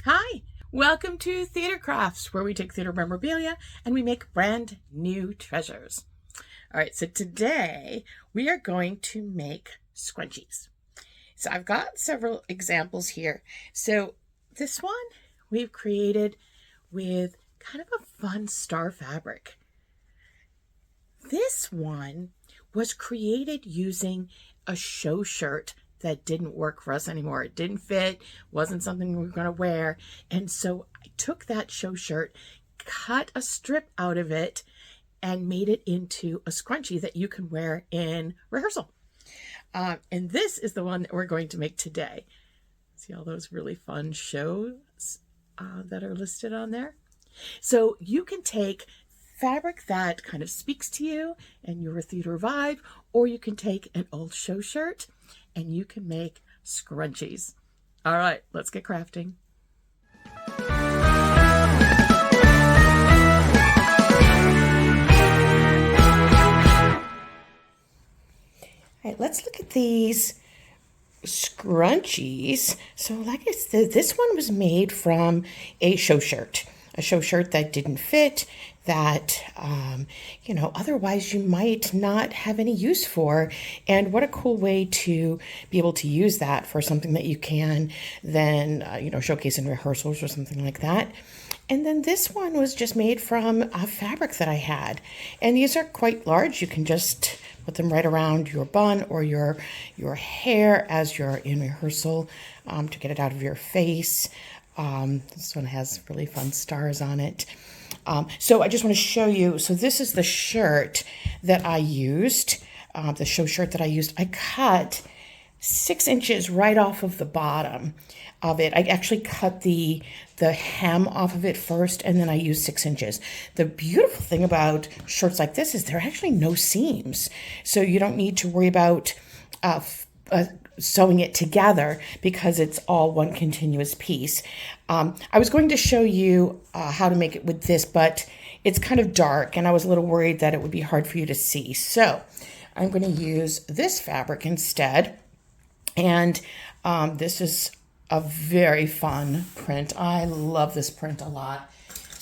Hi, welcome to Theater Crafts, where we take theater memorabilia and we make brand new treasures. All right, so today we are going to make scrunchies. So I've got several examples here. So this one we've created with kind of a fun star fabric. This one was created using a show shirt that didn't work for us anymore. It didn't fit, wasn't something we were going to wear. And so I took that show shirt, cut a strip out of it, and made it into a scrunchie that you can wear in rehearsal. And this is the one that we're going to make today. See all those really fun shows that are listed on there? So you can take fabric that kind of speaks to you and your theater vibe, or you can take an old show shirt and you can make scrunchies. All right, let's get crafting. All right, let's look at these scrunchies. So like I said, this one was made from a show shirt that didn't fit, that, otherwise you might not have any use for. And what a cool way to be able to use that for something that you can then, showcase in rehearsals or something like that. And then this one was just made from a fabric that I had. And these are quite large. You can just put them right around your bun or your hair as you're in rehearsal to get it out of your face. This one has really fun stars on it. So I just want to show you. So this is the shirt that I used, the show shirt that I used. I cut 6 inches right off of the bottom of it. I actually cut the hem off of it first, and then I used 6 inches. The beautiful thing about shirts like this is there are actually no seams. So you don't need to worry about sewing it together because it's all one continuous piece. I was going to show you how to make it with this, but it's kind of dark and I was a little worried that it would be hard for you to see. So I'm going to use this fabric instead. And this is a very fun print. I love this print a lot.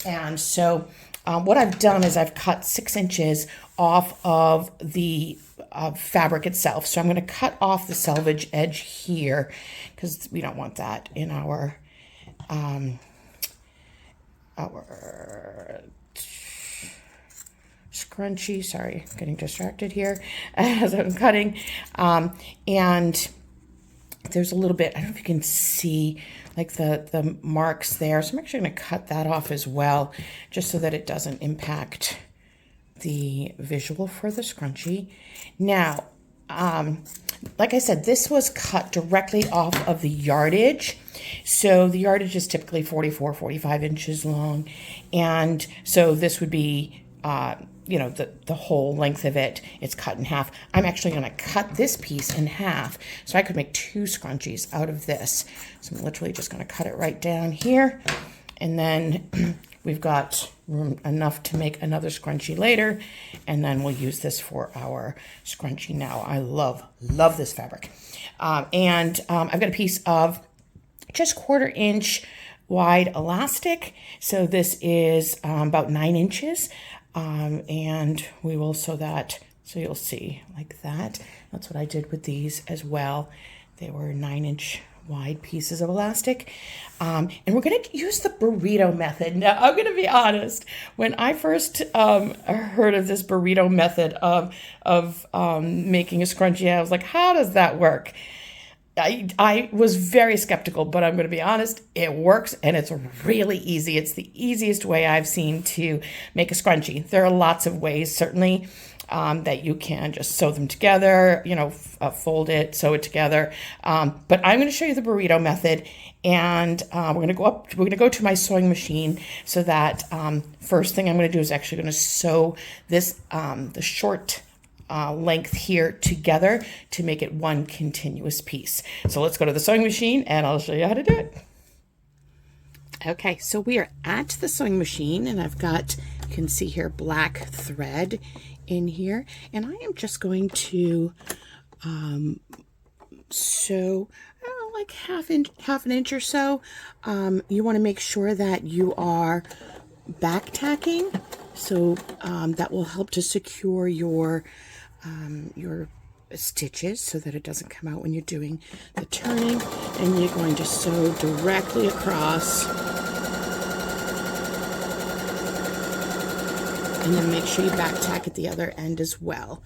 And so what I've done is I've cut 6 inches off of the fabric itself. So I'm going to cut off the selvage edge here because we don't want that in our scrunchie. Sorry, getting distracted here as I'm cutting. And there's a little bit, I don't know if you can see like the marks there. So I'm actually going to cut that off as well, just so that it doesn't impact the visual for the scrunchie. Now, like I said, this was cut directly off of the yardage. So the yardage is typically 44, 45 inches long. And so this would be, the whole length of it. It's cut in half. I'm actually going to cut this piece in half so I could make 2 scrunchies out of this. So I'm literally just going to cut it right down here. And then we've got room enough to make another scrunchie later, and then we'll use this for our scrunchie now. I love this fabric. And I've got a piece of just 1/4 inch wide elastic. So this is about 9 inches. And we will sew that, so you'll see like that. That's what I did with these as well. They were 9-inch wide pieces of elastic. And we're going to use the burrito method. Now, I'm going to be honest. When I first heard of this burrito method of making a scrunchie, I was like, how does that work? I was very skeptical, but I'm going to be honest, it works and it's really easy. It's the easiest way I've seen to make a scrunchie. There are lots of ways, certainly, that you can just sew them together, fold it, sew it together. But I'm going to show you the burrito method, and we're going to go to my sewing machine so that first thing I'm going to do is actually going to sew this, the short length here together to make it one continuous piece. So let's go to the sewing machine and I'll show you how to do it. Okay, so we are at the sewing machine and I've got, you can see here, black thread in here, and I am just going to sew like half an inch or so. You want to make sure that you are back tacking, so that will help to secure your stitches so that it doesn't come out when you're doing the turning. And you're going to sew directly across, and then make sure you back tack at the other end as well.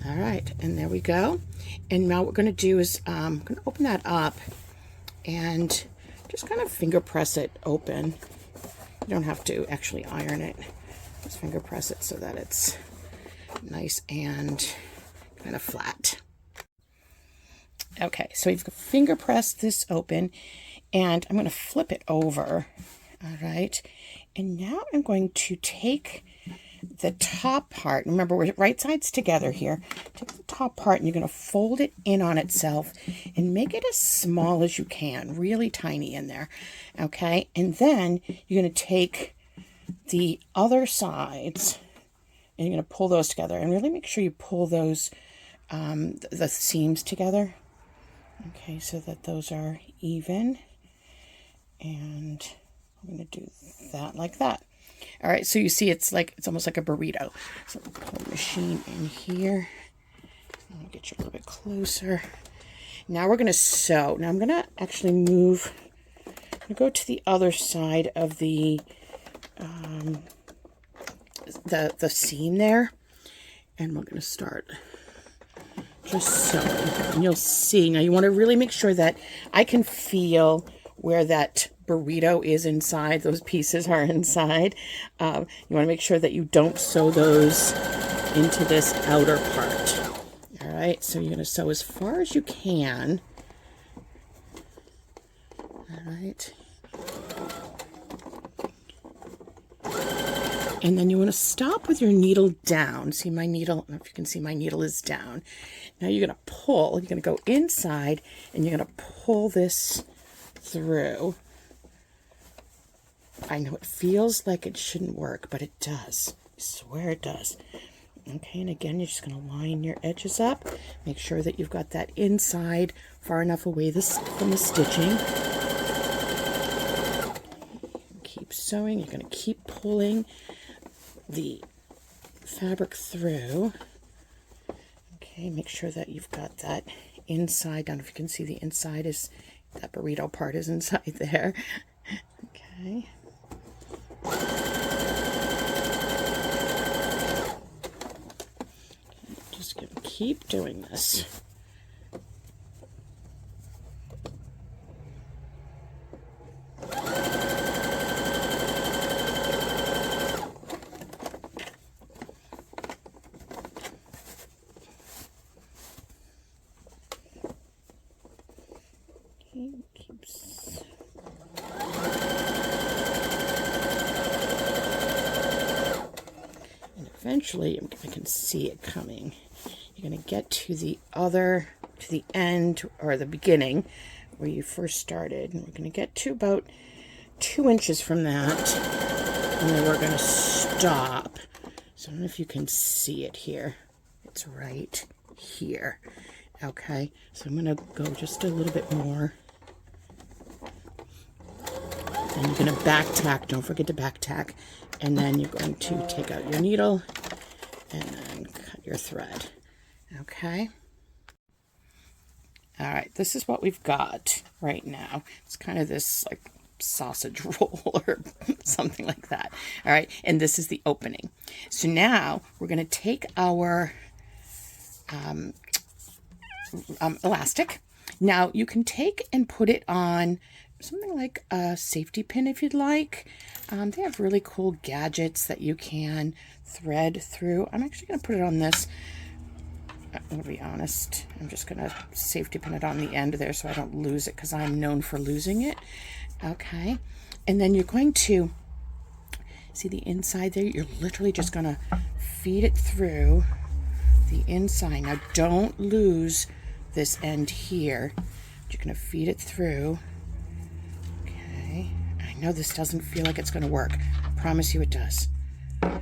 All right, and there we go. And now what we're going to do is I'm going to open that up and just kind of finger press it open. You don't have to actually iron it. Just finger press it so that it's nice and kind of flat. Okay, so you've finger pressed this open, and I'm going to flip it over. All right, and now I'm going to take the top part. Remember, we're right sides together here. Take the top part and you're going to fold it in on itself and make it as small as you can, really tiny in there. Okay, and then you're going to take the other sides and you're going to pull those together, and really make sure you pull those the seams together. Okay, so that those are even, and I'm going to do that like that. All right, so you see it's almost like a burrito. So we'll pull the machine in here. I'll get you a little bit closer. Now we're going to sew. Now I'm going to actually move. I'm going to go to the other side of the seam there, and we're going to start just sewing. And you'll see, now you want to really make sure that I can feel where that burrito is inside, those pieces are inside. You want to make sure that you don't sew those into this outer part. All right, so you're going to sew as far as you can. All right. And then you want to stop with your needle down. See my needle? I don't know if you can see, my needle is down. Now you're going to pull, you're going to go inside, and you're going to pull this through. I know it feels like it shouldn't work, but it does. I swear it does. Okay, and again, you're just going to line your edges up. Make sure that you've got that inside far enough away from the stitching. Keep sewing. You're going to keep pulling the fabric through. Okay, make sure that you've got that inside. I don't know if you can see the inside is, that burrito part is inside there. Okay. Just going to keep doing this. Keeps. And eventually, I can see it coming. You're going to get to the end, or the beginning where you first started, and we're going to get to about 2 inches from that, and then we're going to stop. So I don't know if you can see it here. It's right here. Okay, so I'm going to go just a little bit more. Then you're going to back tack. Don't forget to back tack. And then you're going to take out your needle and then cut your thread. Okay. All right, this is what we've got right now. It's kind of this like sausage roll or something like that. All right, and this is the opening. So now we're going to take our elastic. Now you can take and put it on something like a safety pin if you'd like. They have really cool gadgets that you can thread through. I'm actually going to put it on this. I'm going to be honest. I'm just going to safety pin it on the end there so I don't lose it, because I'm known for losing it. Okay. And then you're going to see the inside there. You're literally just going to feed it through the inside. Now don't lose this end here. You're going to feed it through. Okay. I know this doesn't feel like it's going to work. I promise you it does. All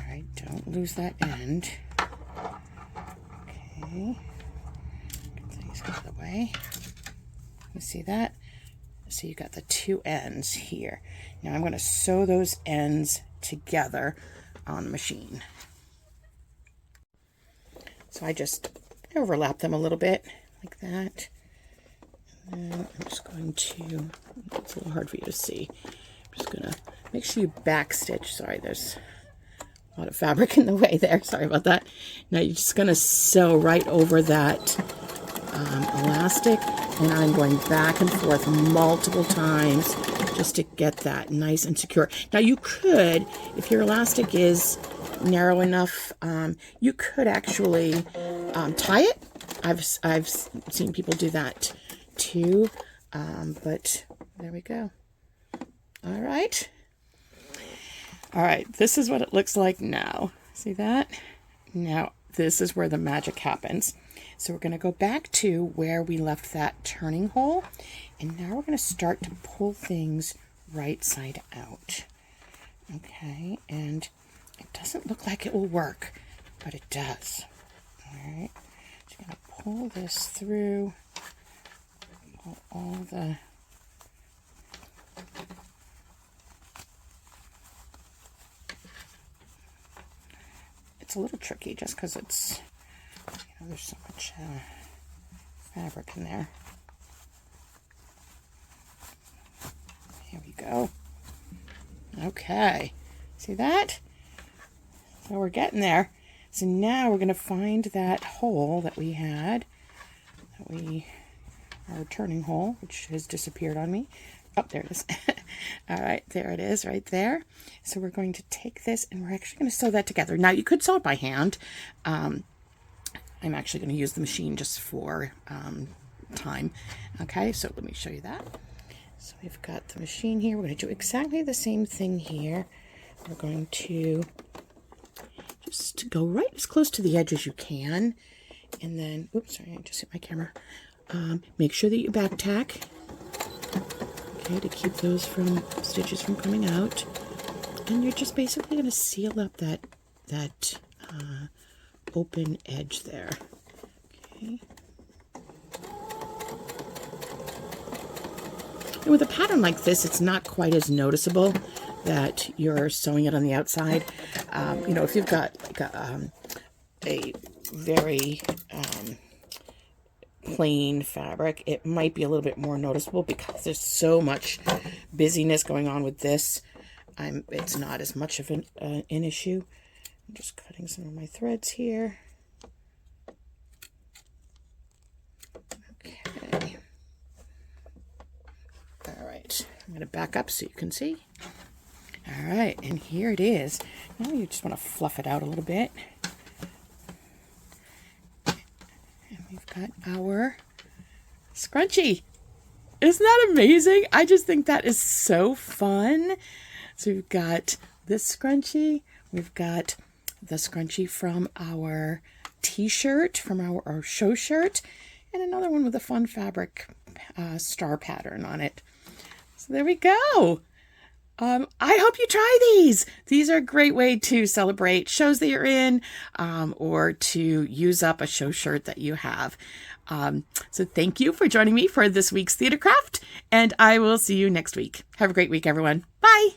right. Don't lose that end. Okay. Get things out of the way. You see that? So you got the two ends here. Now I'm going to sew those ends together on the machine. So I just overlap them a little bit like that. And then I'm just going to, it's a little hard for you to see. I'm just going to make sure you backstitch. Sorry, there's a lot of fabric in the way there. Sorry about that. Now you're just going to sew right over that elastic, and I'm going back and forth multiple times just to get that nice and secure. Now you could, if your elastic is narrow enough, you could actually tie it. I've seen people do that too, but there we go. All right, this is what it looks like now. See that? Now this is where the magic happens. So we're going to go back to where we left that turning hole, and now we're going to start to pull things right side out. Okay, and it doesn't look like it will work, but it does. All right, so I'm going to pull this through, pull all the it's a little tricky just because it's, you know, there's so much fabric in there. Here we go. Okay, see that? So we're getting there. So now we're going to find that hole that we had, our turning hole, which has disappeared on me. Oh, there it is. All right, there it is right there. So we're going to take this and we're actually going to sew that together. Now you could sew it by hand. I'm actually going to use the machine just for time. Okay, so let me show you that. So we've got the machine here. We're going to do exactly the same thing here. We're going to just go right as close to the edge as you can. And then, oops, sorry, I just hit my camera. Make sure that you back tack. Okay, to keep those stitches from coming out. And you're just basically going to seal up that open edge there. Okay. And with a pattern like this, it's not quite as noticeable that you're sewing it on the outside. You know, if you've got like a very plain fabric, it might be a little bit more noticeable because there's so much busyness going on with this. It's not as much of an issue. I'm just cutting some of my threads here. Okay. All right, I'm going to back up so you can see. All right, and here it is. Now you just want to fluff it out a little bit. And we've got our scrunchie. Isn't that amazing? I just think that is so fun. So we've got this scrunchie. We've got the scrunchie from our t-shirt, from our show shirt, and another one with a fun fabric star pattern on it. So there we go. I hope you try these. These are a great way to celebrate shows that you're in, or to use up a show shirt that you have. So thank you for joining me for this week's Theater Craft, and I will see you next week. Have a great week, everyone. Bye.